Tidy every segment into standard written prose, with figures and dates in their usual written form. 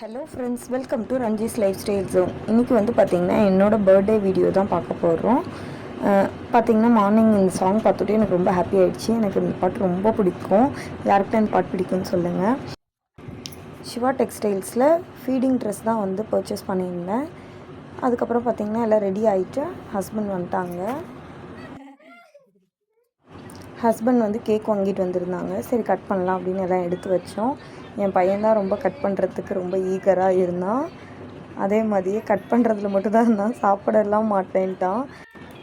Hello friends, welcome to Ranji's lifestyle zone. இன்றைக்கி வந்து பார்த்திங்கன்னா என்னோடய பர்த்டே வீடியோ தான் பார்க்க போகிறோம். பார்த்திங்கன்னா மார்னிங் இந்த சாங் பார்த்துட்டு எனக்கு ரொம்ப ஹாப்பி ஆகிடுச்சு. எனக்கு இந்த பாட்டு ரொம்ப பிடிக்கும். யாருக்கிட்ட இந்த பாட்டு பிடிக்கும்னு சொல்லுங்கள். சிவா டெக்ஸ்டைல்ஸில் ஃபீடிங் ட்ரெஸ் தான் வந்து பர்ச்சேஸ் பண்ணியிருந்தேன். அதுக்கப்புறம் பார்த்திங்கன்னா எல்லாம் ரெடி ஆகிட்டு ஹஸ்பண்ட் வந்துட்டாங்க. ஹஸ்பண்ட் வந்து கேக் வாங்கிட்டு வந்திருந்தாங்க. சரி கட் பண்ணலாம் அப்படின்னு எல்லாம் எடுத்து வச்சோம். என் பையன்தான் ரொம்ப கட் பண்ணுறதுக்கு ரொம்ப ஈகராக இருந்தான். அதே மாதிரியே கட் பண்ணுறதுல மட்டும்தான் இருந்தான், சாப்பிடலாம் மாட்டேன்ட்டான்.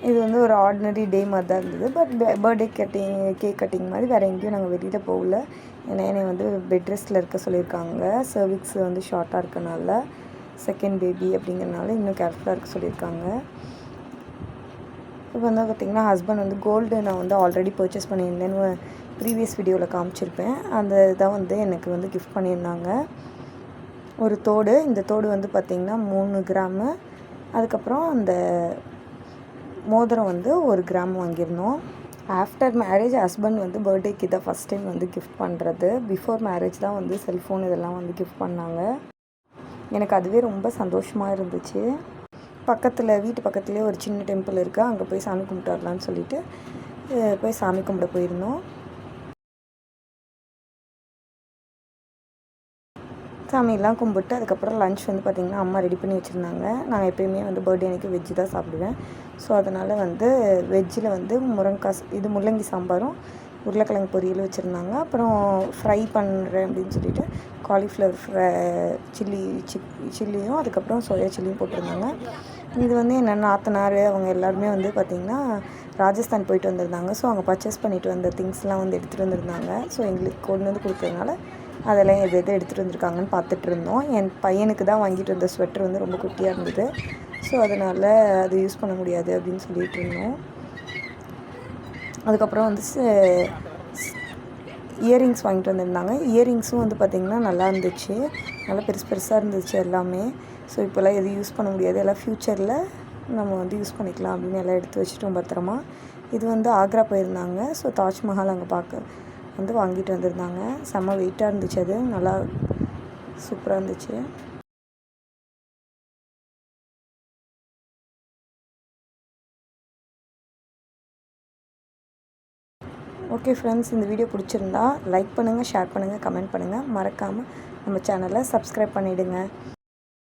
இது வந்து ஒரு ஆர்டினரி டே மாதிரி தான் இருந்தது. பட் பர்த்டே கேக் கட்டிங் மாதிரி வேறு எங்கேயும் நாங்கள் வெளியில் போகல. ஏன்னா என்னை வந்து பெட் ரெஸ்ட்டில் இருக்க சொல்லியிருக்காங்க. சர்விக்ஸ் வந்து ஷார்ட்டாக இருக்கனால, செகண்ட் பேபி அப்படிங்கிறனால இன்னும் கேர்ஃபுல்லாக இருக்க சொல்லியிருக்காங்க. இப்போ வந்து பார்த்திங்கன்னா ஹஸ்பண்ட் வந்து கோல்டு நான் வந்து ஆல்ரெடி பர்ச்சேஸ் பண்ணியிருந்தேன்னு ப்ரீவியஸ் வீடியோவில் காமிச்சிருப்பேன். அந்த இதை வந்து எனக்கு வந்து கிஃப்ட் பண்ணியிருந்தாங்க. ஒரு தோடு, இந்த தோடு வந்து பார்த்திங்கன்னா 3 கிராமு. அதுக்கப்புறம் அந்த மோதிரம் வந்து 1 கிராம் வாங்கியிருந்தோம். ஆஃப்டர் மேரேஜ் ஹஸ்பண்ட் வந்து பர்த்டேக்கு இதை ஃபஸ்ட் டைம் வந்து கிஃப்ட் பண்ணுறது. பிஃபோர் மேரேஜ் தான் வந்து செல்ஃபோன் இதெல்லாம் வந்து கிஃப்ட் பண்ணாங்க. எனக்கு அதுவே ரொம்ப சந்தோஷமாக இருந்துச்சு. வீட்டு பக்கத்துலேயே ஒரு சின்ன டெம்பிள் இருக்குது, அங்கே போய் சாமி கும்பிட்டு வரலான்னு சொல்லிட்டு போய் சாமி கும்பிட போயிருந்தோம். சாமியெல்லாம் கும்பிட்டு அதுக்கப்புறம் லன்ச் வந்து பார்த்திங்கன்னா அம்மா ரெடி பண்ணி வச்சுருந்தாங்க. நான் எப்போயுமே வந்து பர்த்டே அன்றைக்கி வெஜ்ஜு தான் சாப்பிடுவேன். ஸோ அதனால் வந்து வெஜ்ஜில் வந்து முள்ளங்கி சாம்பாரும் உருளைக்கிழங்கு பொரியல் வச்சுருந்தாங்க. அப்புறம் ஃப்ரை பண்ணுறேன் அப்படின்னு சொல்லிட்டு காலிஃப்ளவர் சில்லியும் அதுக்கப்புறம் சோயா சில்லியும் போட்டிருந்தாங்க. இது வந்து என்னென்ன நாத்தனார் அவங்க எல்லாருமே வந்து பார்த்திங்கன்னா ராஜஸ்தான் போயிட்டு வந்திருந்தாங்க. ஸோ அங்கே பர்ச்சேஸ் பண்ணிவிட்டு வந்த திங்ஸ்லாம் வந்து எடுத்துகிட்டு வந்திருந்தாங்க. ஸோ எங்களுக்கு கொண்டு வந்து கொடுத்ததுனால அதெல்லாம் எது எடுத்துகிட்டு வந்திருக்காங்கன்னு பார்த்துட்டு இருந்தோம். என் பையனுக்கு தான் வாங்கிட்டு வந்த ஸ்வெட்டர் வந்து ரொம்ப குட்டியாக இருந்தது. ஸோ அதனால் அது யூஸ் பண்ண முடியாது அப்படின்னு சொல்லிகிட்டு இருந்தோம். அதுக்கப்புறம் வந்து இயரிங்ஸ் வாங்கிட்டு வந்திருந்தாங்க. இயரிங்ஸும் வந்து பார்த்திங்கன்னா நல்லா இருந்துச்சு, நல்லா பெருசாக இருந்துச்சு எல்லாமே. ஸோ இப்போல்லாம் எதுவும் யூஸ் பண்ண முடியாது, எல்லாம் ஃப்யூச்சரில் நம்ம வந்து யூஸ் பண்ணிக்கலாம் அப்படின்னு எல்லாம் எடுத்து வச்சுட்டோம் பத்திரமா. இது வந்து ஆக்ரா போயிருந்தாங்க. ஸோ தாஜ்மஹால் அங்கே பார்க்க வந்து வாங்கிட்டு வந்திருந்தாங்க. செம்ம வெயிட்டாக இருந்துச்சு, அது நல்லா சூப்பராக இருந்துச்சு. ஓகே ஃப்ரெண்ட்ஸ், இந்த வீடியோ பிடிச்சிருந்தா லைக் பண்ணுங்கள், ஷேர் பண்ணுங்கள், கமெண்ட் பண்ணுங்கள். மறக்காமல் நம்ம சேனலை சப்ஸ்கிரைப் பண்ணிவிடுங்க.